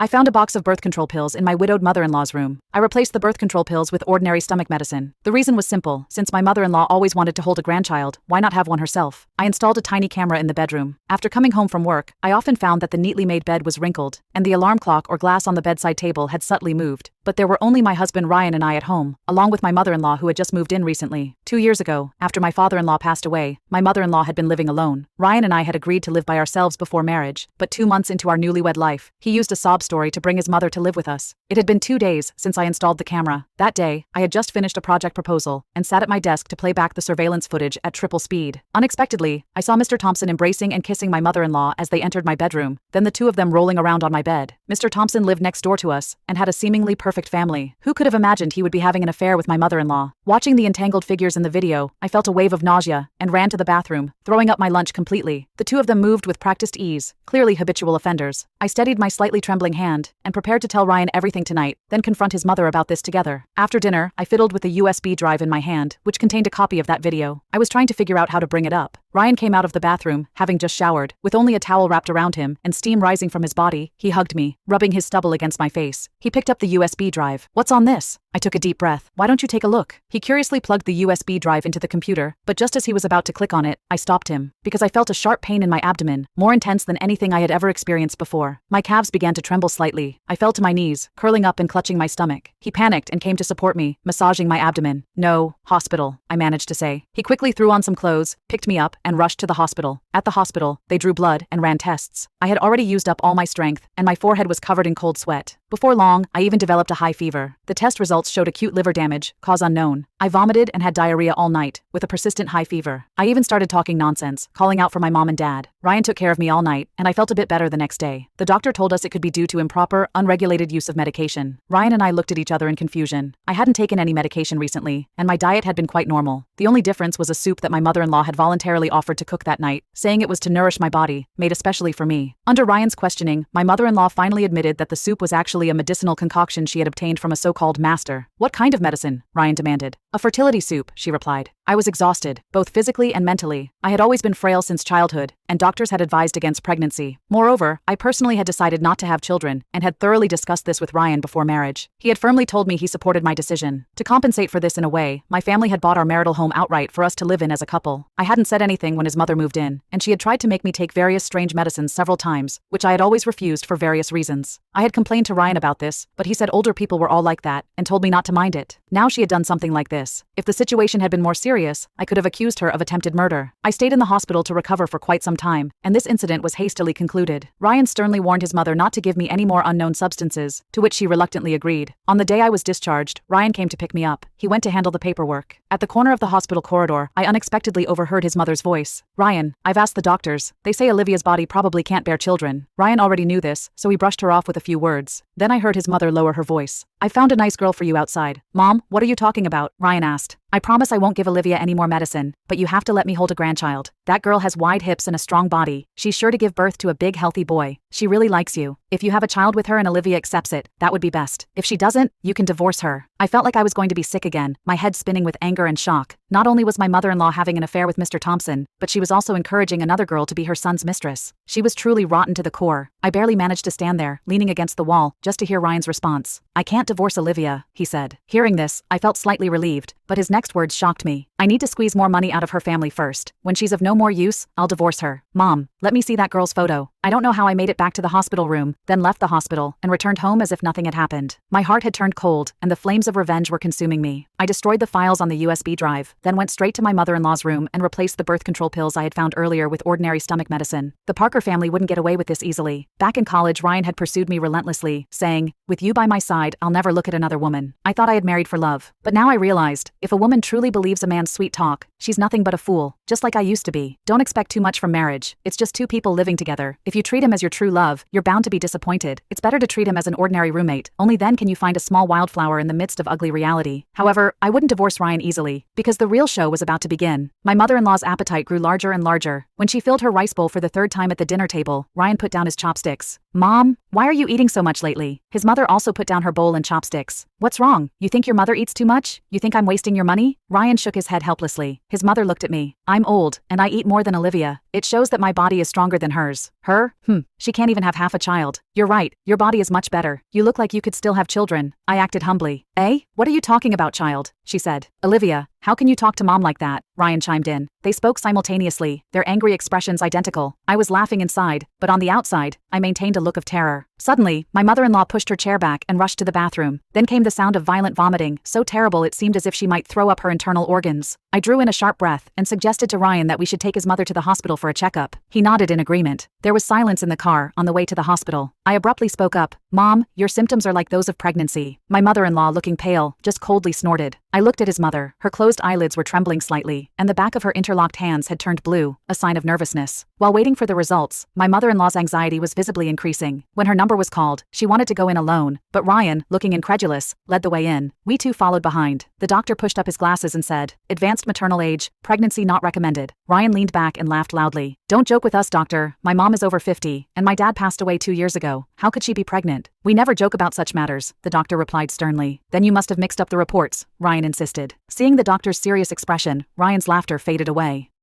I found a box of birth control pills in my widowed mother-in-law's room. I replaced the birth control pills with ordinary stomach medicine. The reason was simple. Since my mother-in-law always wanted to hold a grandchild, why not have one herself? I installed a tiny camera in the bedroom. After coming home from work, I often found that the neatly made bed was wrinkled, and the alarm clock or glass on the bedside table had subtly moved. But there were only my husband Ryan and I at home, along with my mother-in-law who had just moved in recently. 2 years ago, after my father-in-law passed away, my mother-in-law had been living alone. Ryan and I had agreed to live by ourselves before marriage, but 2 months into our newlywed life, he used a sob story to bring his mother to live with us. It had been 2 days since I installed the camera. That day, I had just finished a project proposal and sat at my desk to play back the surveillance footage at triple speed. Unexpectedly, I saw Mr. Thompson embracing and kissing my mother-in-law as they entered my bedroom, then the two of them rolling around on my bed. Mr. Thompson lived next door to us and had a seemingly perfect family. Who could have imagined he would be having an affair with my mother-in-law? Watching the entangled figures in the video, I felt a wave of nausea and ran to the bathroom, throwing up my lunch completely. The two of them moved with practiced ease, clearly habitual offenders. I steadied my slightly trembling hand and prepared to tell Ryan everything tonight, then confront his mother about this together. After dinner, I fiddled with the USB drive in my hand, which contained a copy of that video. I was trying to figure out how to bring it up. Ryan came out of the bathroom, having just showered. With only a towel wrapped around him and steam rising from his body, he hugged me, rubbing his stubble against my face. He picked up the USB drive. "What's on this?" I took a deep breath. "Why don't you take a look?" He curiously plugged the USB drive into the computer, but just as he was about to click on it, I stopped him, because I felt a sharp pain in my abdomen, more intense than anything I had ever experienced before. My calves began to tremble slightly. I fell to my knees, curling up and clutching my stomach. He panicked and came to support me, massaging my abdomen. "No, hospital," I managed to say. He quickly threw on some clothes, picked me up, and rushed to the hospital. At the hospital, they drew blood and ran tests. I had already used up all my strength, and my forehead was covered in cold sweat. Before long, I even developed a high fever. The test results showed acute liver damage, cause unknown. I vomited and had diarrhea all night, with a persistent high fever. I even started talking nonsense, calling out for my mom and dad. Ryan took care of me all night, and I felt a bit better the next day. The doctor told us it could be due to improper, unregulated use of medication. Ryan and I looked at each other in confusion. I hadn't taken any medication recently, and my diet had been quite normal. The only difference was a soup that my mother-in-law had voluntarily offered to cook that night, saying it was to nourish my body, made especially for me. Under Ryan's questioning, my mother-in-law finally admitted that the soup was actually a medicinal concoction she had obtained from a so-called master. "What kind of medicine?" Ryan demanded. "A fertility soup," she replied. I was exhausted, both physically and mentally. I had always been frail since childhood, and doctors had advised against pregnancy. Moreover, I personally had decided not to have children, and had thoroughly discussed this with Ryan before marriage. He had firmly told me he supported my decision. To compensate for this in a way, my family had bought our marital home outright for us to live in as a couple. I hadn't said anything when his mother moved in, and she had tried to make me take various strange medicines several times, which I had always refused for various reasons. I had complained to Ryan about this, but he said older people were all like that, and told me not to mind it. Now she had done something like this. If the situation had been more serious, I could have accused her of attempted murder. I stayed in the hospital to recover for quite some time, and this incident was hastily concluded. Ryan sternly warned his mother not to give me any more unknown substances, to which she reluctantly agreed. On the day I was discharged, Ryan came to pick me up. He went to handle the paperwork. At the corner of the hospital corridor, I unexpectedly overheard his mother's voice. "Ryan, I've asked the doctors. They say Olivia's body probably can't bear children." Ryan already knew this, so he brushed her off with a few words. Then I heard his mother lower her voice. "I found a nice girl for you outside." "Mom, what are you talking about?" Ryan asked. "I promise I won't give Olivia any more medicine, but you have to let me hold a grandchild. That girl has wide hips and a strong body. She's sure to give birth to a big healthy boy. She really likes you. If you have a child with her and Olivia accepts it, that would be best. If she doesn't, you can divorce her." I felt like I was going to be sick again, my head spinning with anger and shock. Not only was my mother-in-law having an affair with Mr. Thompson, but she was also encouraging another girl to be her son's mistress. She was truly rotten to the core. I barely managed to stand there, leaning against the wall, just to hear Ryan's response. "I can't divorce Olivia," he said. Hearing this, I felt slightly relieved, but his next words shocked me. "I need to squeeze more money out of her family first. When she's of no more use, I'll divorce her." "Mom, let me see that girl's photo." I don't know how I made it back to the hospital room, then left the hospital, and returned home as if nothing had happened. My heart had turned cold, and the flames of revenge were consuming me. I destroyed the files on the USB drive, then went straight to my mother-in-law's room and replaced the birth control pills I had found earlier with ordinary stomach medicine. The Parker family wouldn't get away with this easily. Back in college, Ryan had pursued me relentlessly, saying, "With you by my side, I'll never look at another woman." I thought I had married for love, but now I realized, if a woman truly believes a man's sweet talk, she's nothing but a fool, just like I used to be. Don't expect too much from marriage. It's just two people living together. If you treat him as your true love, you're bound to be disappointed. It's better to treat him as an ordinary roommate. Only then can you find a small wildflower in the midst of ugly reality. However, I wouldn't divorce Ryan easily, because the real show was about to begin. My mother-in-law's appetite grew larger and larger. When she filled her rice bowl for the third time at the dinner table, Ryan put down his chopsticks. "Mom, why are you eating so much lately?" His mother also put down her bowl and chopsticks. "What's wrong? You think your mother eats too much? You think I'm wasting your money?" Ryan shook his head helplessly. His mother looked at me. "I'm old, and I eat more than Olivia. It shows that my body is stronger than hers. Her? She can't even have half a child. You're right, your body is much better. You look like you could still have children. I acted humbly. Eh? What are you talking about, child? She said. Olivia, how can you talk to mom like that? Ryan chimed in. They spoke simultaneously, their angry expressions identical. I was laughing inside, but on the outside, I maintained a look of terror. Suddenly, my mother-in-law pushed her chair back and rushed to the bathroom. Then came the sound of violent vomiting, so terrible it seemed as if she might throw up her internal organs. I drew in a sharp breath and suggested to Ryan that we should take his mother to the hospital for a checkup. He nodded in agreement. There was silence in the car on the way to the hospital. I abruptly spoke up. Mom, your symptoms are like those of pregnancy. My mother-in-law, looking pale, just coldly snorted. I looked at his mother. Her closed eyelids were trembling slightly, and the back of her interlocked hands had turned blue, a sign of nervousness. While waiting for the results, my mother-in-law's anxiety was visibly increasing. When her number was called, she wanted to go in alone, but Ryan, looking incredulous, led the way in. We two followed behind. The doctor pushed up his glasses and said, "Advanced maternal age, pregnancy not recommended." Ryan leaned back and laughed loudly. "Don't joke with us, doctor. My mom is over 50, and my dad passed away 2 years ago. How could she be pregnant?" "We never joke about such matters," the doctor replied sternly. "Then you must have mixed up the reports," Ryan insisted. Seeing the doctor's serious expression, Ryan's laughter faded away.